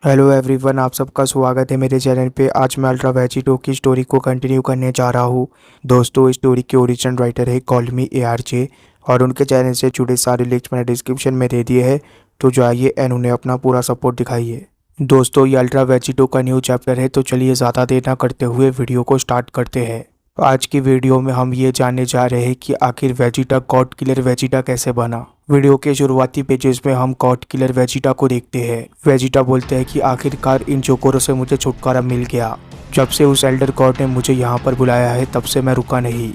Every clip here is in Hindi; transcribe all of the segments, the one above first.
हेलो एवरीवन, आप सबका स्वागत है मेरे चैनल पे। आज मैं अल्ट्रा वेजिटो की स्टोरी को कंटिन्यू करने जा रहा हूँ। दोस्तों, इस स्टोरी के ओरिजिनल राइटर है कॉल मी ARJ और उनके चैनल से जुड़े सारे लिंक्स मैंने डिस्क्रिप्शन में दे दिए हैं, तो जाइए एंड उन्हें अपना पूरा सपोर्ट दिखाइए। दोस्तों, ये अल्ट्रा वेजिटो का न्यू चैप्टर है, तो चलिए ज़्यादा देर ना करते हुए वीडियो को स्टार्ट करते हैं। आज की वीडियो में हम ये जानने जा रहे हैं कि आखिर वेजिटा गॉड किलर वेजिटा कैसे बना। वीडियो के शुरुआती पेजेस में हम गॉड किलर वेजिटा को देखते हैं। वेजिटा बोलते हैं कि आखिरकार इन जोकोरो से मुझे छुटकारा मिल गया। जब से उस एल्डर गॉड ने मुझे यहाँ पर बुलाया है तब से मैं रुका नहीं।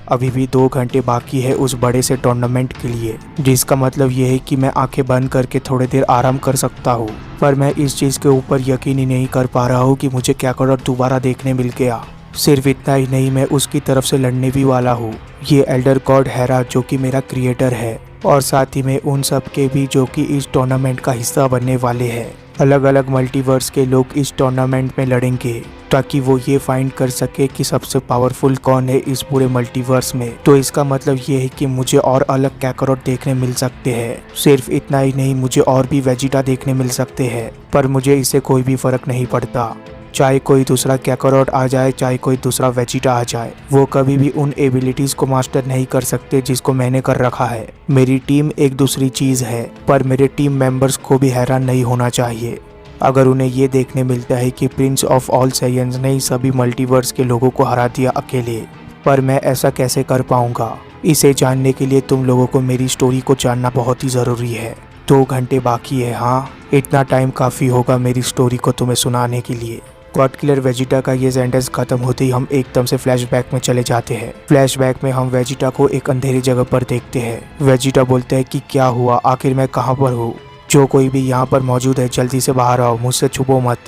अभी भी 2 घंटे बाकी है उस बड़े से टूर्नामेंट के लिए, जिसका मतलब ये है कि मैं आंखें बंद करके थोड़ी देर आराम कर सकता हूँ। पर मैं इस चीज़ के ऊपर यकीन ही नहीं कर पा रहा हूँ कि मुझे काकारोट दोबारा देखने मिल गया। सिर्फ इतना ही नहीं, मैं उसकी तरफ से लड़ने भी वाला हूँ। ये एल्डर गॉड हेरा जो कि मेरा क्रिएटर है, और साथ ही में उन सब के भी जो कि इस टूर्नामेंट का हिस्सा बनने वाले हैं। अलग अलग मल्टीवर्स के लोग इस टूर्नामेंट में लड़ेंगे ताकि वो ये फाइंड कर सके कि सबसे पावरफुल कौन है इस पूरे मल्टीवर्स में। तो इसका मतलब ये है कि मुझे और अलग काकारोट देखने मिल सकते हैं। सिर्फ इतना ही नहीं, मुझे और भी वेजिटा देखने मिल सकते हैं। पर मुझे इससे कोई भी फर्क नहीं पड़ता, चाहे कोई दूसरा काकारोट आ जाए, चाहे कोई दूसरा वेजिटा आ जाए। वो कभी भी उन एबिलिटीज को मास्टर नहीं कर सकते जिसको मैंने कर रखा है। मेरी टीम एक दूसरी चीज है, पर मेरे टीम मेंबर्स को भी हैरान नहीं होना चाहिए अगर उन्हें ये देखने मिलता है कि प्रिंस ऑफ ऑल साइयंस ने सभी मल्टीवर्स के लोगों को हरा दिया अकेले। पर मैं ऐसा कैसे कर पाऊंगा? इसे जानने के लिए तुम लोगों को मेरी स्टोरी को जानना बहुत ही जरूरी है। 2 घंटे बाकी है। हाँ, इतना टाइम काफी होगा मेरी स्टोरी को तुम्हें सुनाने के लिए। गॉड किलर वेजिटा का ये सेंटेंस खत्म होते ही हम एकदम से फ्लैशबैक में चले जाते हैं। फ्लैशबैक में हम वेजिटा को एक अंधेरी जगह पर देखते हैं। वेजिटा बोलते हैं कि क्या हुआ, आखिर मैं कहाँ पर हूँ? जो कोई भी यहाँ पर मौजूद है जल्दी से बाहर आओ, मुझसे छुपो मत।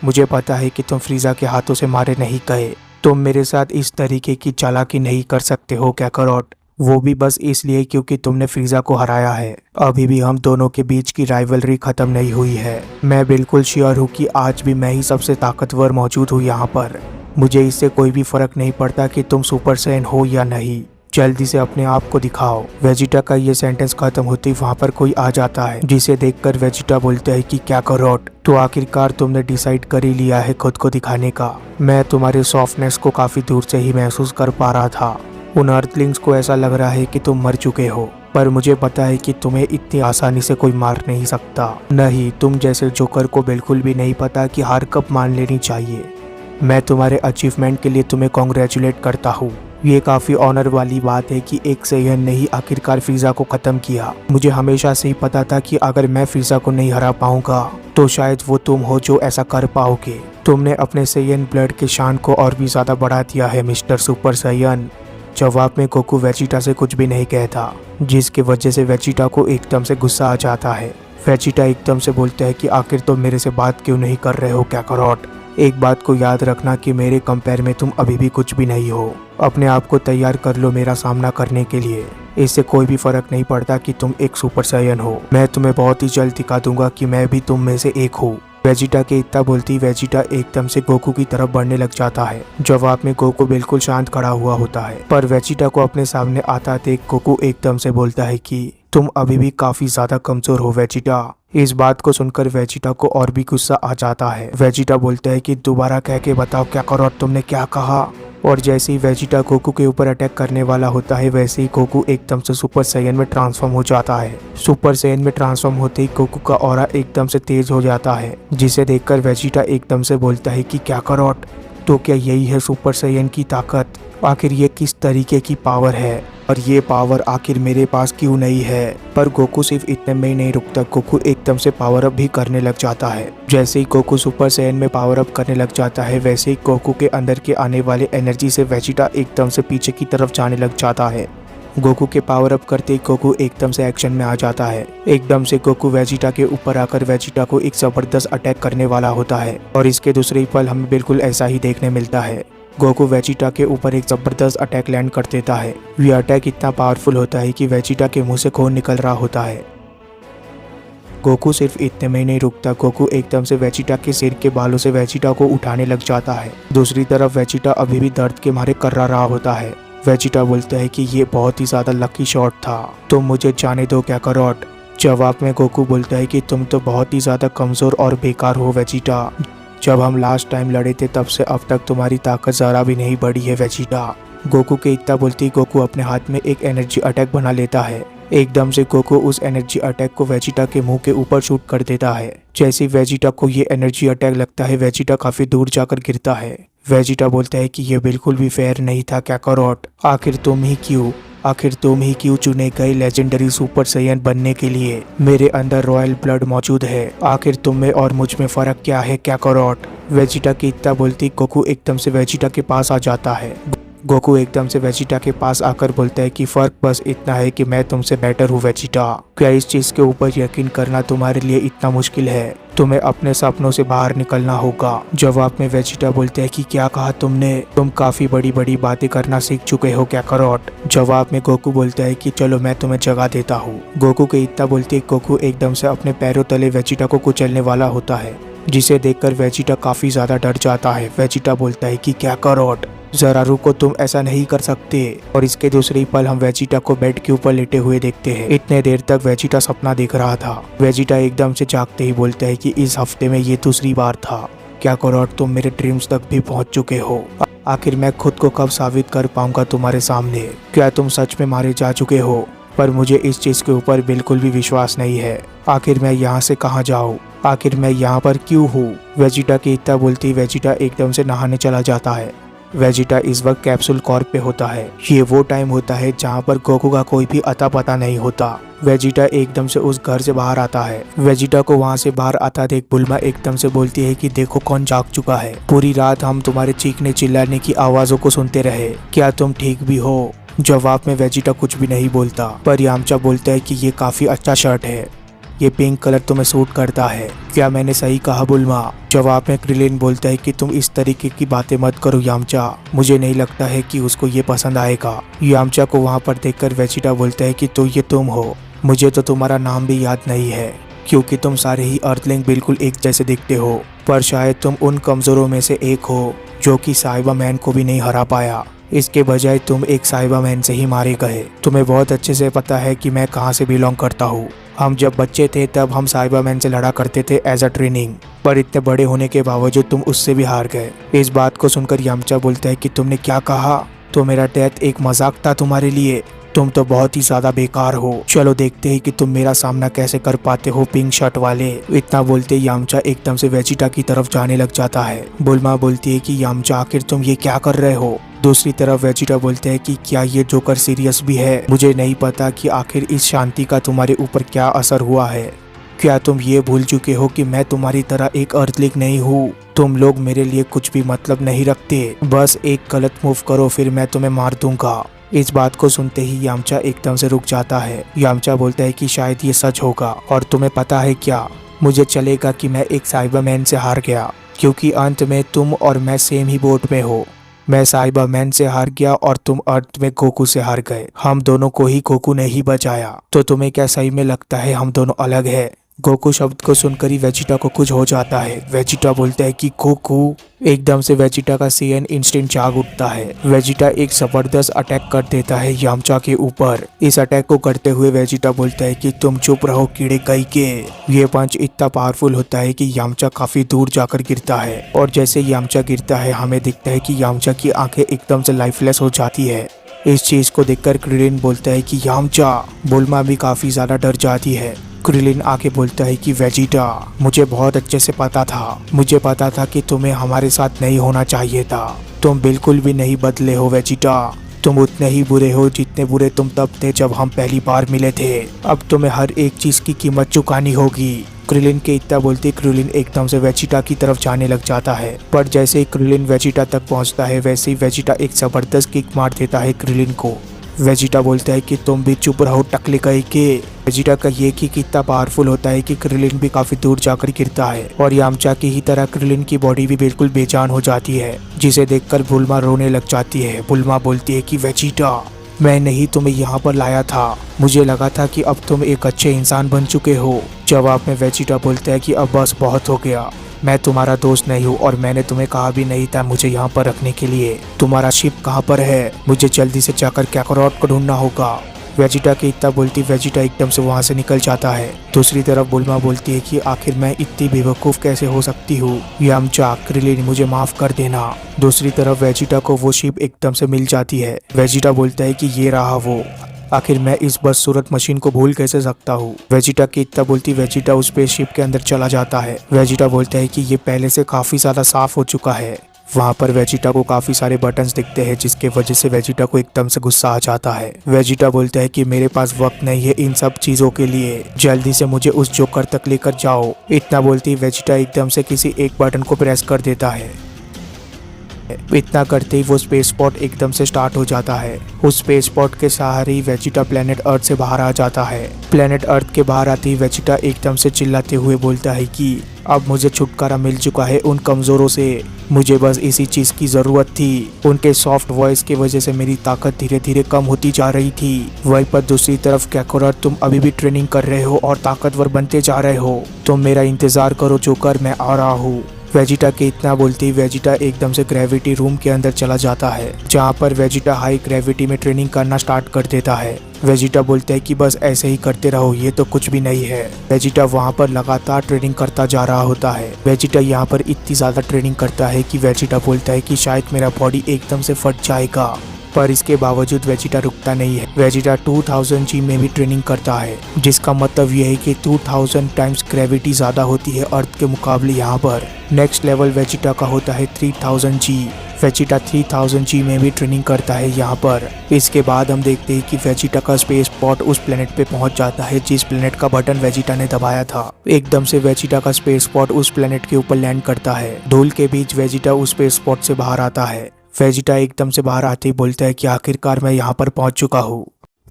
मुझे पता है कि तुम फ्रीजा के हाथों से मारे नहीं गए। तुम मेरे साथ इस तरीके की चालाकी नहीं कर सकते हो काकारोट, वो भी बस इसलिए क्योंकि तुमने फ्रीजा को हराया है। अभी भी हम दोनों के बीच की राइवलरी खत्म नहीं हुई है। मैं बिल्कुल श्योर हूँ कि आज भी मैं ही सबसे ताकतवर मौजूद हूँ यहाँ पर। मुझे इससे कोई भी फर्क नहीं पड़ता कि तुम सुपर सैयन हो या नहीं। जल्दी से अपने आप को दिखाओ। वेजिटा का ये सेंटेंस खत्म होते ही वहाँ पर कोई आ जाता है, जिसे देखकर वेजिटा बोलते है कि काकारोट, तो आखिरकार तुमने डिसाइड कर ही लिया है खुद को दिखाने का। मैं तुम्हारे सॉफ्टनेस को काफी दूर से ही महसूस कर पा रहा था। उन अर्थलिंग्स को ऐसा लग रहा है कि तुम मर चुके हो, पर मुझे पता है कि तुम्हें इतनी आसानी से कोई मार नहीं सकता। नहीं, तुम जैसे जोकर को बिल्कुल भी नहीं पता कि हार कब मान लेनी चाहिए। मैं तुम्हारे अचीवमेंट के लिए तुम्हें कॉन्ग्रेचुलेट करता हूँ। ये काफी ऑनर वाली बात है कि एक सैयन ने ही आखिरकार फ्रीजा को खत्म किया। मुझे हमेशा से ही पता था कि अगर मैं फ्रीजा को नहीं हरा पाऊंगा तो शायद वो तुम हो जो ऐसा कर पाओगे। तुमने अपने सैयन ब्लड के शान को और भी ज्यादा बढ़ा दिया है मिस्टर सुपर सैयन। जवाब में गोकू वेजिटा से कुछ भी नहीं कहता, जिसकी वजह से वेजिटा को एकदम से गुस्सा आ जाता है। वेजिटा एकदम से बोलता है कि आखिर तुम मेरे से बात क्यों नहीं कर रहे हो काकारोट? एक बात को याद रखना कि मेरे कंपेयर में तुम अभी भी कुछ भी नहीं हो। अपने आप को तैयार कर लो मेरा सामना करने के लिए। इससे कोई भी फर्क नहीं पड़ता कि तुम एक सुपर सैयन हो। मैं तुम्हें बहुत ही जल्द दिखा दूंगा कि मैं भी तुम में से एक हूँ। वेजिटा के इतना बोलती वेजिटा एकदम से गोकू की तरफ बढ़ने लग जाता है। जवाब में गोकू बिल्कुल शांत खड़ा हुआ होता है, पर वेजिटा को अपने सामने आता देख गोकू एकदम से बोलता है कि तुम अभी भी काफी ज्यादा कमजोर हो वेजिटा। इस बात को सुनकर वेजिटा को और भी गुस्सा आ जाता है। वेजिटा बोलता है कि दोबारा कह के बताओ काकारोट, तुमने क्या कहा? और जैसे ही वेजिटा गोकू के ऊपर अटैक करने वाला होता है, वैसे ही गोकू एकदम से सुपर सैयन में ट्रांसफॉर्म हो जाता है। सुपर सैयन में ट्रांसफॉर्म होते ही गोकू का ऑरा एकदम से तेज हो जाता है, जिसे देखकर वेजिटा एकदम से बोलता है कि काकारोट, तो क्या यही है सुपर सैयन की ताकत? आखिर ये किस तरीके की पावर है और ये पावर आखिर मेरे पास क्यों नहीं है? पर गोकू सिर्फ इतने में ही नहीं रुकता, गोकू एकदम से पावर अप भी करने लग जाता है। जैसे ही गोकू सुपर सैयन में पावर अप करने लग जाता है, वैसे ही गोकू के अंदर के आने वाले एनर्जी से वेजिटा एकदम से पीछे की तरफ जाने लग जाता है। गोकू के पावर अप करते ही गोकू एकदम से एक्शन में आ जाता है। एकदम से गोकू वेजिटा के ऊपर आकर वेजिटा को एक जबरदस्त अटैक करने वाला होता है, और इसके दूसरे ही पल हमें बिल्कुल ऐसा ही देखने मिलता है। गोकू वेजिटा के ऊपर एक जबरदस्त अटैक लैंड कर देता है। ये अटैक इतना पावरफुल होता है कि वेजिटा के मुंह से खून निकल रहा होता है। गोकू सिर्फ इतने में नहीं रुकता, गोकू एकदम से वेजिटा के सिर के बालों से वेजिटा को उठाने लग जाता है। दूसरी तरफ वेजिटा अभी भी दर्द के मारे कर्रा रहा होता है। वेजिटा बोलता है कि ये बहुत ही ज्यादा लकी शॉट था, तो मुझे जाने दो काकारोट। जवाब में गोकू बोलता है कि तुम तो बहुत ही ज्यादा कमजोर और बेकार हो वेजिटा। जब हम लास्ट टाइम लड़े थे तब से अब तक तुम्हारी ताकत जरा भी नहीं बढ़ी है वेजिटा। गोकू के इतना बोलते ही गोकू अपने हाथ में एक एनर्जी अटैक बना लेता है। एकदम से गोकू उस एनर्जी अटैक को वेजिटा के मुंह के ऊपर शूट कर देता है। जैसे वेजिटा को ये एनर्जी अटैक लगता है वेजिटा काफी दूर जाकर गिरता है। वेजिटा बोलता है कि ये बिल्कुल भी फेयर नहीं था काकारोट। आखिर तुम ही क्यों चुने गए लेजेंडरी सुपर सैयन बनने के लिए? मेरे अंदर रॉयल ब्लड मौजूद है। आखिर तुम में और मुझ में फर्क क्या है काकारोट? वेजिटा की इतना बोलती गोकू एकदम से वेजिटा के पास आ जाता है। गोकू एकदम से वेजिटा के पास आकर बोलता है कि फर्क बस इतना है कि मैं तुमसे बेटर हूँ वेजिटा। क्या इस चीज के ऊपर यकीन करना तुम्हारे लिए इतना मुश्किल है? तुम्हें अपने सपनों से बाहर निकलना होगा। जवाब में वेजिटा बोलते हैं कि क्या कहा तुमने? तुम काफी बड़ी बड़ी बातें करना सीख चुके हो काकारोट। जवाब में गोकू बोलता है कि चलो मैं तुम्हें जगह देता हूँ। गोकू के इतना बोलते गोकू एकदम से अपने पैरों तले वेजिटा को कुचलने वाला होता है, जिसे देखकर वेजिटा काफी ज्यादा डर जाता है। वेजिटा बोलता है कि काकारोट जरा रुको, तुम ऐसा नहीं कर सकते। और इसके दूसरे ही पल हम वेजिटा को बेड के ऊपर लेटे हुए देखते हैं। इतने देर तक वेजिटा सपना देख रहा था। वेजिटा एकदम से जागते ही बोलता है कि इस हफ्ते में ये दूसरी बार था। काकारोट तुम मेरे ड्रीम्स तक भी पहुंच चुके हो। आखिर मैं खुद को कब साबित कर पाऊंगा तुम्हारे सामने? क्या तुम सच में मारे जा चुके हो? पर मुझे इस चीज के ऊपर बिल्कुल भी विश्वास नहीं है। आखिर मैं यहाँ से कहाँ जाऊँ? आखिर मैं यहाँ पर क्यों हूँ? वेजिटा की इतना बोलती वेजिटा एकदम से नहाने चला जाता है। वेजिटा इस वक्त कैप्सूल कॉर्प पे होता है। ये वो टाइम होता है जहाँ पर गोकू का कोई भी अता पता नहीं होता। वेजिटा एकदम से उस घर से बाहर आता है। वेजिटा को वहाँ से बाहर आता देख बुल्मा एकदम से बोलती है कि देखो कौन जाग चुका है। पूरी रात हम तुम्हारे चीखने चिल्लाने की आवाजों को सुनते रहे, क्या तुम ठीक भी हो? जवाब में वेजिटा कुछ भी नहीं बोलता, पर यामचा बोलता है कि ये काफी अच्छा शर्ट है, ये पिंक कलर तुम्हें सूट करता है। क्या मैंने सही कहा बुल्मा? जवाब में क्रिलिन बोलता है कि तुम इस तरीके की बातें मत करो यामचा, मुझे नहीं लगता है कि उसको ये पसंद आएगा। यामचा को वहाँ पर देखकर वेजिटा बोलता है कि तो ये तुम हो, मुझे तो तुम्हारा नाम भी याद नहीं है, क्योंकि तुम सारे ही अर्थलिंग बिल्कुल एक जैसे दिखते हो, पर शायद तुम उन कमजोरों में से एक हो जो कि साइबरमैन को भी नहीं हरा पाया। इसके बजाय तुम एक साइबरमैन से ही मारे गए। तुम्हें बहुत अच्छे से पता है कि मैं कहाँ से बिलोंग करता हूँ। हम जब बच्चे थे तब हम साइबरमैन से लड़ा करते थे एज अ ट्रेनिंग, पर इतने बड़े होने के बावजूद तुम उससे भी हार गए। इस बात को सुनकर यामचा बोलता है कि तुमने क्या कहा? तो मेरा डेथ एक मजाक था तुम्हारे लिए? तुम तो बहुत ही ज्यादा बेकार हो। चलो देखते हैं कि तुम मेरा सामना कैसे कर पाते हो पिंक शर्ट वाले। इतना बोलते यामचा एकदम से वेजिटा की तरफ जाने लग जाता है। बुल्मा बोलती है कि यामचा आखिर तुम ये क्या कर रहे हो? दूसरी तरफ वेजिटा बोलते हैं कि क्या ये जोकर सीरियस भी है? मुझे नहीं पता कि आखिर इस शांति का तुम्हारे ऊपर क्या असर हुआ है। क्या तुम ये भूल चुके हो कि मैं तुम्हारी तरह एक अर्थलिंग नहीं हूँ? तुम लोग मेरे लिए कुछ भी मतलब नहीं रखते। बस एक गलत मूव करो फिर मैं तुम्हें मार दूंगा। इस बात को सुनते ही यामचा एकदम से रुक जाता है। यामचा बोलता है कि शायद ये सच होगा, और तुम्हें पता है क्या, मुझे चलेगा कि मैं एक साइबरमैन से हार गया, क्योंकि अंत में तुम और मैं सेम ही बोट में हो। मैं साइबरमैन से हार गया और तुम अर्थ में गोकू से हार गए। हम दोनों को ही गोकू ने ही बचाया। तो तुम्हें क्या सही में लगता है हम दोनों अलग है? गोकू शब्द को सुनकर ही वेजिटा को कुछ हो जाता है। वेजिटा बोलता है कि गोकू। एकदम से वेजिटा का सीएन इंस्टेंट जाग उठता है। वेजिटा एक जबरदस्त अटैक कर देता है यामचा के ऊपर। इस अटैक को करते हुए वेजिटा बोलता है कि तुम चुप रहो कीड़े कई के। ये पंच इतना पावरफुल होता है कि यामचा काफी दूर जाकर गिरता है, और जैसे यामचा गिरता है हमें दिखता है कि यामचा की आंखें एकदम से लाइफलेस हो जाती है। इस चीज को देखकर क्रिलिन बोलता है कि यामचा। बुल्मा भी काफी ज्यादा डर जाती है। क्रिलिन आके बोलता है कि वेजिटा, मुझे बहुत अच्छे से पता था, मुझे पता था कि तुम्हें हमारे साथ नहीं होना चाहिए था। तुम बिल्कुल भी नहीं बदले हो वेजिटा। तुम उतने ही बुरे हो जितने बुरे तुम तब थे जब हम पहली बार मिले थे। अब तुम्हें हर एक चीज की कीमत चुकानी होगी। क्रिलिन के इतना बोलते क्रिलिन एकदम से वेजिटा की तरफ जाने लग जाता है, पर जैसे ही क्रिलिन वेजिटा तक पहुंचता है वैसे ही वेजिटा एक जबरदस्त किक मार देता है क्रिलिन को। वेजिटा बोलता है कि तुम भी चुप रहो टकले कहीं के। वेजिटा का ये किक इतना पावरफुल होता है कि क्रिलिन भी काफी दूर जाकर गिरता है, और यामचा की ही तरह क्रिलिन की बॉडी भी बिल्कुल बेजान हो जाती है, जिसे देखकर बुल्मा रोने लग जाती है। बुल्मा बोलती है कि वेजिटा, मैं नहीं तुम्हें यहाँ पर लाया था, मुझे लगा था कि अब तुम एक अच्छे इंसान बन चुके हो। जवाब में वेजिटा बोलता है कि अब बस बहुत हो गया, मैं तुम्हारा दोस्त नहीं हूँ और मैंने तुम्हें कहा भी नहीं था मुझे यहाँ पर रखने के लिए। तुम्हारा शिप कहाँ पर है? मुझे जल्दी से जाकर काकारोट को ढूंढना होगा। वेजिटा के इतना बोलती वेजिटा एकदम से वहाँ से निकल जाता है। दूसरी तरफ बुल्मा बोलती है कि आखिर मैं इतनी बेवकूफ़ कैसे हो सकती हूँ, यामचा क्रिलिन मुझे माफ़ कर देना। दूसरी तरफ वेजिटा को वो शिप एकदम से मिल जाती है। वेजिटा बोलता है कि ये रहा वो, आखिर मैं इस बदसूरत मशीन को भूल कैसे सकता हूँ। वेजिटा की इतना बोलती वेजिटा उस स्पेसशिप के अंदर चला जाता है। वेजिटा बोलता है कि ये पहले से काफ़ी ज़्यादा साफ हो चुका है। वहाँ पर वेजिटा को काफ़ी सारे बटन्स दिखते हैं, जिसके वजह से वेजिटा को एकदम से गुस्सा आ जाता है। वेजिटा बोलता है कि मेरे पास वक्त नहीं है इन सब चीज़ों के लिए, जल्दी से मुझे उस जोकर तक लेकर जाओ। इतना बोलती वेजिटा एकदम से किसी एक बटन को प्रेस कर देता है। इतना करते ही वो स्पेस पॉट एकदम से स्टार्ट हो जाता है। उस स्पेस पॉट के सहारे ही वेजिटा प्लेनेट अर्थ से बाहर आ जाता है। प्लेनेट अर्थ के बाहर आते ही वेजिटा एकदम से चिल्लाते हुए बोलता है कि अब मुझे छुटकारा मिल चुका है उन कमजोरों से, मुझे बस इसी चीज की जरूरत थी। उनके सॉफ्ट वॉइस की वजह से मेरी ताकत धीरे धीरे कम होती जा रही थी। वहीं पर दूसरी तरफ कैकोरट, तुम अभी भी ट्रेनिंग कर रहे हो और ताकतवर बनते जा रहे हो। तुम मेरा इंतजार करो जोकर, मैं आ रहा हूँ। वेजिटा के इतना बोलते ही वेजिटा एकदम से ग्रेविटी रूम के अंदर चला जाता है, जहाँ पर वेजिटा हाई ग्रेविटी में ट्रेनिंग करना स्टार्ट कर देता है। वेजिटा बोलता है कि बस ऐसे ही करते रहो, ये तो कुछ भी नहीं है। वेजिटा वहाँ पर लगातार ट्रेनिंग करता जा रहा होता है। वेजिटा यहाँ पर इतनी ज्यादा ट्रेनिंग करता है कि वेजिटा बोलता है कि शायद मेरा बॉडी एकदम से फट जाएगा, पर इसके बावजूद वेजिटा रुकता नहीं है। वेजिटा 2000 जी में भी ट्रेनिंग करता है, जिसका मतलब यह है कि 2000 टाइम्स ग्रेविटी ज्यादा होती है अर्थ के मुकाबले। यहाँ पर नेक्स्ट लेवल वेजिटा का होता है 3000 जी। वेजिटा 3000 जी में भी ट्रेनिंग करता है यहाँ पर। इसके बाद हम देखते हैं कि वेजिटा का स्पेस पॉट उस प्लेनेट पे पहुंच जाता है जिस प्लेनेट का बटन वेजिटा ने दबाया था। एकदम से वेजिटा का स्पेस पॉट उस प्लेनेट के ऊपर लैंड करता है। धूल के बीच वेजिटा उस स्पेस पॉट से बाहर आता है। वेजिटा एकदम से बाहर आते ही बोलता है कि आखिरकार मैं यहाँ पर पहुँच चुका हूँ,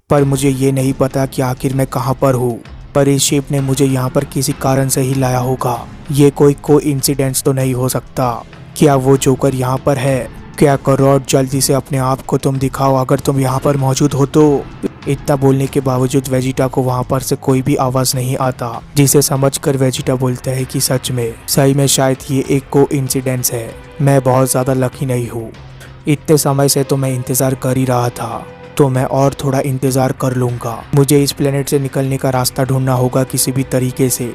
पर मुझे ये नहीं पता कि आखिर मैं कहाँ पर हूँ, पर इस शिप ने मुझे यहाँ पर किसी कारण से ही लाया होगा। ये कोई कोइंसिडेंस तो नहीं हो सकता। क्या वो जोकर यहाँ पर है? क्या कैकोरट, जल्दी से अपने आप को तुम दिखाओ अगर तुम यहाँ पर मौजूद हो तो। इतना बोलने के बावजूद वेजिटा को वहाँ पर से कोई भी आवाज नहीं आता, जिसे समझकर वेजिटा बोलता है कि सच में, सही में शायद ये एक कोइंसिडेंस है। मैं बहुत ज्यादा लकी नहीं हूँ। इतने समय से तो मैं इंतजार कर ही रहा था, तो मैं और थोड़ा इंतजार कर लूंगा। मुझे इस प्लेनेट से निकलने का रास्ता ढूंढना होगा किसी भी तरीके से।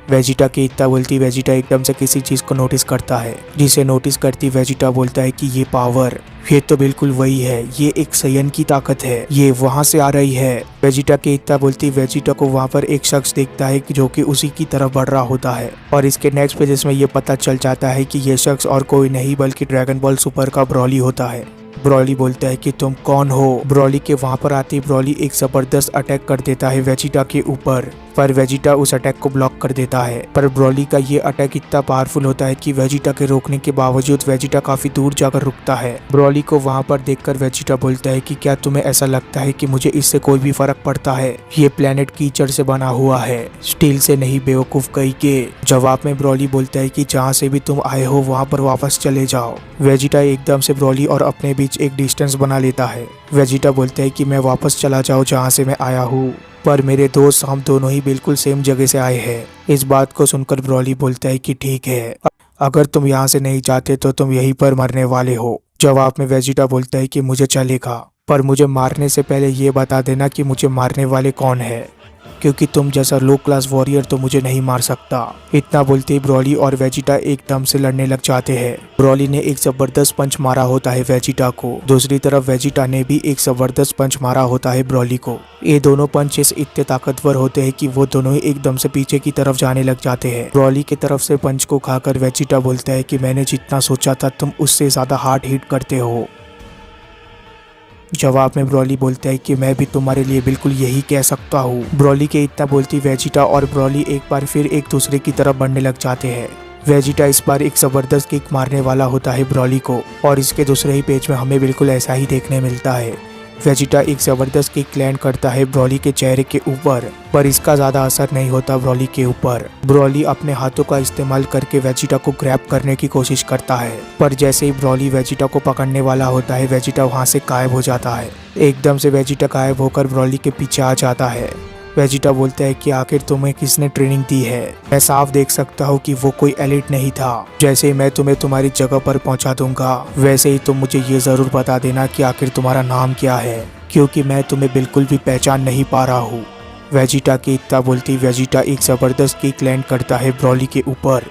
वेजिटा की इतना बोलती वेजिटा एकदम से किसी चीज को नोटिस करता है, जिसे नोटिस करती वेजिटा बोलता है कि ये पावर, ये तो बिल्कुल वही है, ये एक संयन की ताकत है, ये वहां से आ रही है। वेजिटा की इतना बोलती वेजिटा को वहां पर एक शख्स देखता है जो कि उसी की तरफ बढ़ रहा होता है, और इसके नेक्स्ट पेजेस में ये पता चल जाता है कि ये शख्स और कोई नहीं बल्कि ड्रैगन बॉल सुपर का ब्रॉली होता है। ब्रॉली बोलता है कि तुम कौन हो। ब्रॉली के वहां पर आते ही ब्रॉली एक जबरदस्त अटैक कर देता है वेजिटा के ऊपर, पर वेजिटा उस अटैक को ब्लॉक कर देता है। पर ब्रॉली का ये अटैक इतना पावरफुल होता है कि वेजिटा के रोकने के बावजूद वेजिटा काफी दूर जाकर रुकता है। ब्रॉली को वहां पर देखकर वेजिटा बोलता है कि क्या तुम्हें ऐसा लगता है कि मुझे इससे कोई भी फर्क पड़ता है? ये प्लेनेट कीचड़ से बना हुआ है, स्टील से नहीं बेवकूफ कहीं के। जवाब में ब्रॉली बोलता है कि जहाँ से भी तुम आए हो वहाँ पर वापस चले जाओ। वेजिटा एकदम से ब्रॉली और अपने बीच एक डिस्टेंस बना लेता है। वेजिटा बोलता है कि मैं वापस चला जाऊँ जहाँ से मैं आया हूँ, पर मेरे दोस्त हम दोनों ही बिल्कुल सेम जगह से आए हैं। इस बात को सुनकर ब्रॉली बोलता है कि ठीक है, अगर तुम यहाँ से नहीं जाते तो तुम यहीं पर मरने वाले हो। जवाब में वेजिटा बोलता है कि मुझे चलेगा, पर मुझे मारने से पहले ये बता देना कि मुझे मारने वाले कौन है, क्योंकि तुम जैसा लो क्लास वॉरियर तो मुझे नहीं मार सकता। इतना बोलते ही ब्रॉली और वेजिटा एकदम से लड़ने लग जाते हैं। ब्रॉली ने एक जबरदस्त पंच मारा होता है वेजिटा को, दूसरी तरफ वेजिटा ने भी एक जबरदस्त पंच मारा होता है ब्रॉली को। ये दोनों पंचेस इतने ताकतवर होते हैं कि वो दोनों ही एकदम से पीछे की तरफ जाने लग जाते हैं। ब्रॉली की तरफ से पंच को खाकर वेजिटा बोलता है कि मैंने जितना सोचा था तुम उससे ज्यादा हार्ड हिट करते हो। जवाब में ब्रॉली बोलता है कि मैं भी तुम्हारे लिए बिल्कुल यही कह सकता हूँ। ब्रॉली के इतना बोलती वेजिटा और ब्रॉली एक बार फिर एक दूसरे की तरफ बढ़ने लग जाते हैं। वेजिटा इस बार एक जबरदस्त किक मारने वाला होता है ब्रॉली को, और इसके दूसरे ही पेज में हमें बिल्कुल ऐसा ही देखने मिलता है। वेजिटा एक जबरदस्त किक लैंड करता है ब्रॉली के चेहरे के ऊपर, पर इसका ज्यादा असर नहीं होता ब्रॉली के ऊपर। ब्रॉली अपने हाथों का इस्तेमाल करके वेजिटा को ग्रैब करने की कोशिश करता है, पर जैसे ही ब्रॉली वेजिटा को पकड़ने वाला होता है वेजिटा वहां से गायब हो जाता है। एकदम से वेजिटा गायब होकर ब्रॉली के पीछे आ जाता है। वेजिटा बोलता है कि आखिर तुम्हें किसने ट्रेनिंग दी है। मैं साफ देख सकता हूँ कि वो कोई एलिट नहीं था। जैसे ही मैं तुम्हें तुम्हारी जगह पर पहुँचा दूंगा वैसे ही तुम मुझे ये जरूर बता देना कि आखिर तुम्हारा नाम क्या है, क्योंकि मैं तुम्हें बिल्कुल भी पहचान नहीं पा रहा हूँ। वेजिटा की इतना बोलती वेजिटा एक जबरदस्त किक लैंड करता है ब्रॉली के ऊपर,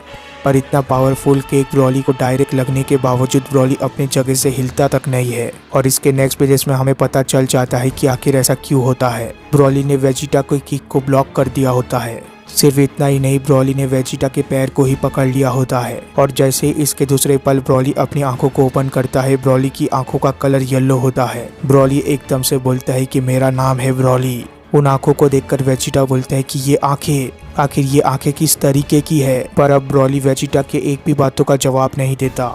पर इतना पावरफुल कि ब्रॉली को डायरेक्ट लगने के बावजूद ब्रॉली अपनी जगह से हिलता तक नहीं है। और इसके नेक्स्ट पेजेस में हमें पता चल जाता है कि आखिर ऐसा क्यों होता है। ब्रॉली ने वेजिटा को किक को ब्लॉक कर दिया होता है। सिर्फ इतना ही नहीं, ब्रॉली ने वेजिटा के पैर को ही पकड़ लिया होता है। और जैसे ही इसके दूसरे पल ब्रॉली अपनी आंखों को ओपन करता है, ब्रॉली की आंखों का कलर येलो होता है। ब्रॉली एकदम से बोलता है कि मेरा नाम है ब्रॉली। उन आंखों को देखकर वेजिटा बोलता है कि ये आंखें, आखिर ये आंखें किस तरीके की है। पर अब ब्रॉली वेजिटा के एक भी बातों का जवाब नहीं देता।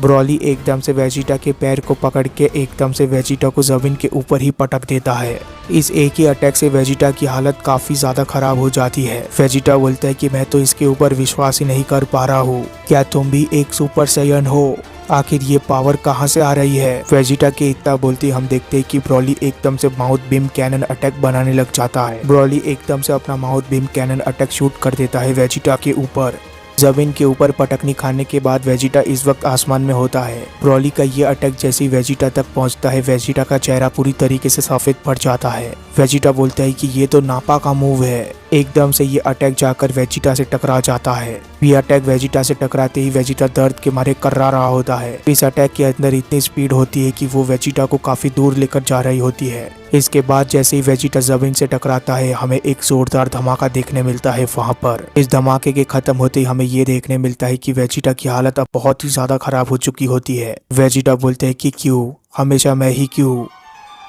ब्रॉली एकदम से वेजिटा के पैर को पकड़ के एकदम से वेजिटा को जमीन के ऊपर ही पटक देता है। इस एक ही अटैक से वेजिटा की हालत काफी ज्यादा खराब हो जाती है। वेजिटा बोलता है कि मैं तो इसके ऊपर विश्वास ही नहीं कर पा रहा हूँ। क्या तुम भी एक सुपर सैयन हो? आखिर ये पावर कहाँ से आ रही है? वेजिटा के इतना बोलते हम देखते हैं कि ब्रॉली एकदम से माउथ बीम कैनन अटैक बनाने लग जाता है। ब्रॉली एकदम से अपना mouth beam cannon attack shoot कर देता है वेजिटा के ऊपर। जमीन के ऊपर पटकनी खाने के बाद वेजिटा इस वक्त आसमान में होता है। ब्रॉली का ये अटैक जैसे ही वेजिटा तक पहुंचता है, वेजिटा का चेहरा पूरी तरीके से सफेद पड़ जाता है। वेजिटा बोलता है कि ये तो नापा का मूव है। एकदम से ये अटैक जाकर वेजिटा से टकरा जाता है। ये अटैक वेजिटा से टकराते ही वेजिटा दर्द के मारे कर्रा रहा होता है। इस अटैक के अंदर इतनी स्पीड होती है कि वो वेजिटा को काफी दूर लेकर जा रही होती है। इसके बाद जैसे ही वेजिटा जमीन से टकराता है, हमें एक जोरदार धमाका देखने मिलता है वहाँ पर। इस धमाके के खत्म होते ही हमें ये देखने मिलता है कि वेजिटा की हालत अब बहुत ही ज्यादा खराब हो चुकी होती है। वेजिटा बोलते हैं कि क्यों, हमेशा मैं ही क्यों,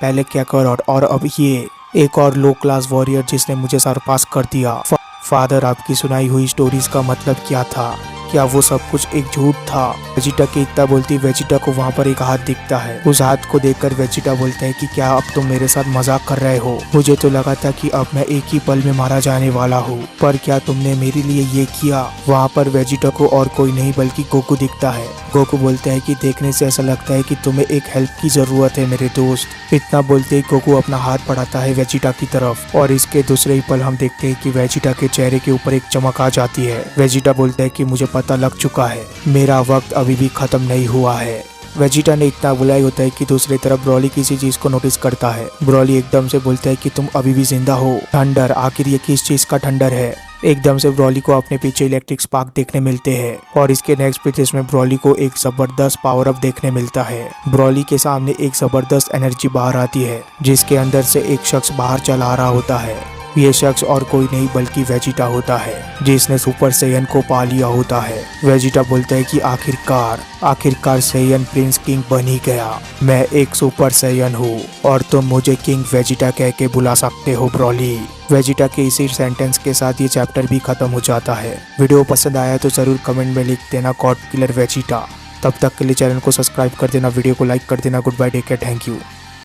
पहले क्या कर और अब ये एक और लो क्लास वॉरियर जिसने मुझे सरपास कर दिया। फादर, आपकी सुनाई हुई स्टोरीज का मतलब क्या था? क्या वो सब कुछ एक झूठ था? वेजिटा की इतना बोलती वेजिटा को वहाँ पर एक हाथ दिखता है। उस हाथ को देखकर वेजिटा बोलता है कि क्या अब तुम मेरे साथ मजाक कर रहे हो? मुझे तो लगा था कि अब मैं एक ही पल में मारा जाने वाला हूँ, पर क्या तुमने मेरे लिए ये किया? वहाँ पर वेजिटा को और कोई नहीं बल्कि गोकू दिखता है। गोकू बोलता है कि देखने से ऐसा लगता है कि तुम्हें एक हेल्प की जरूरत है मेरे दोस्त। इतना बोलते ही गोकू अपना हाथ बढ़ाता है वेजिटा की तरफ, और इसके दूसरे ही पल हम देखते हैं कि वेजिटा के चेहरे के ऊपर एक चमक आ जाती है। वेजिटा बोलता है कि मुझे पता लग चुका है, मेरा वक्त अभी भी खत्म नहीं हुआ है। वेजिटा ने इतना बुलाई होता है कि दूसरी तरफ ब्रॉली किसी चीज को नोटिस करता है। ब्रॉली एकदम से बोलता है कि तुम अभी भी जिंदा हो। थंडर, आखिर ये किस चीज का थंडर है? एकदम से ब्रॉली को अपने पीछे इलेक्ट्रिक स्पार्क देखने मिलते हैं, और इसके नेक्स्ट पेजेस में ब्रॉली को एक जबरदस्त पावर अप देखने मिलता है। ब्रॉली के सामने एक जबरदस्त एनर्जी बाहर आती है, जिसके अंदर से एक शख्स बाहर चला आ रहा होता है। ये शख्स और कोई नहीं बल्कि वेजिटा होता है, जिसने सुपर सैयन को पा लिया होता है। वेजिटा बोलता है कि आखिरकार सैयन प्रिंस किंग बन ही गया। मैं एक सुपर सैयन हूँ और तुम मुझे किंग वेजिटा कह के बुला सकते हो ब्रॉली। वेजिटा के इसी सेंटेंस के साथ ये चैप्टर भी खत्म हो जाता है। वीडियो पसंद आया तो जरूर कमेंट में लिख देना गॉड किलर वेजिटा। तब तक के लिए चैनल को सब्सक्राइब कर देना, वीडियो को लाइक कर देना। Good bye, take care, thank you.